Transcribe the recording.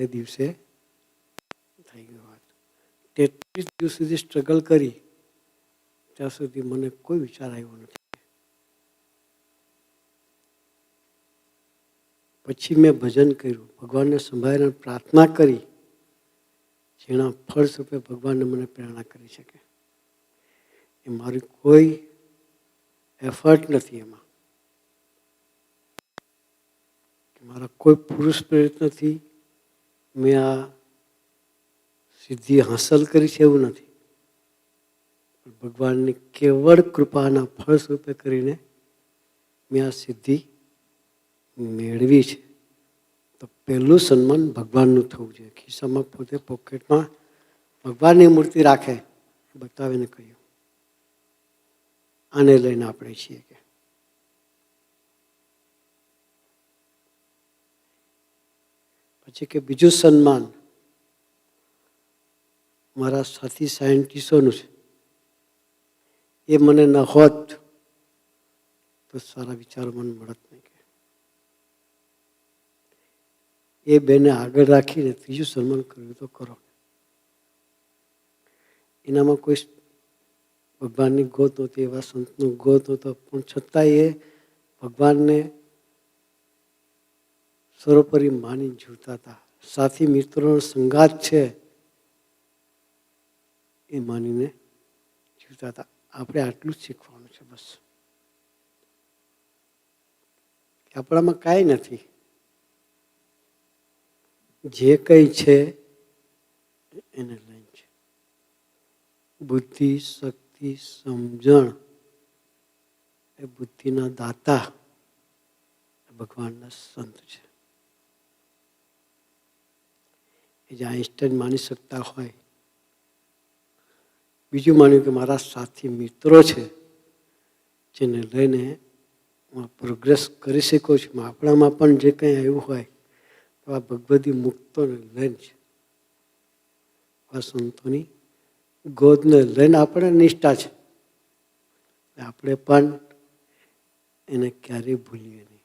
તે દિવસે થઈ ગઈ વાત. 33 દિવસ સુધી સ્ટ્રગલ કરી ત્યાં સુધી મને કોઈ વિચાર આવ્યો નથી. પછી મેં ભજન કર્યું, ભગવાનને સંભાળીને પ્રાર્થના કરી, જેના ફળ સ્વરૂપે ભગવાનને મને પ્રેરણા કરી શકે. એ મારી કોઈ એફર્ટ નથી, એમાં મારા કોઈ પુરુષ પ્રેરિત નથી. મેં આ સિદ્ધિ હાંસલ કરી છે એવું નથી. ભગવાનની કેવળ કૃપાના ફળ સ્વરૂપે કરીને મેં આ સિદ્ધિ મેળવી છે. તો પહેલું સન્માન ભગવાનનું થવું જોઈએ. ખિસ્સામાં પોતે પોકેટમાં ભગવાનની મૂર્તિ રાખે બતાવીને કહ્યું, આને લઈને આપણે છીએ કે પછી કે બીજું સન્માન મારા સાથી સાયન્ટિસ્ટોનું છે. એ મને ન હોત તો સારા વિચારો મને મળત નહીં. એ બેને આગળ રાખીને ત્રીજું સન્માન કર્યું તો કરો. એનામાં કોઈ ભગવાનની ગોત નહોતી, એવા સંતનો ગોત નહોતો, પણ છતાંય એ ભગવાનને સર્વોપરી માની જીવતા હતા. સાથી મિત્રોનો સંગાત છે એ માનીને જીવતા હતા. આપણે આટલું જ શીખવાનું છે બસ. આપણામાં કાંઈ નથી, જે કંઈ છે એને લઈને છે. બુદ્ધિ, શક્તિ, સમજણ એ બુદ્ધિના દાતા ભગવાનના સંત છે. એ જે આઈન્સ્ટાઈન માની શકતા હોય, બીજું માન્યું કે મારા સાથી મિત્રો છે જેને લઈને હું પ્રોગ્રેસ કરી શકું છું. આપણામાં પણ જે કંઈ આવ્યું હોય તો આ ભગવદી મુક્તોને લઈને છે. આ સંતોની ગોદને લઈને આપણે નિષ્ઠા છે. આપણે પણ એને ક્યારેય ભૂલીએ નહીં.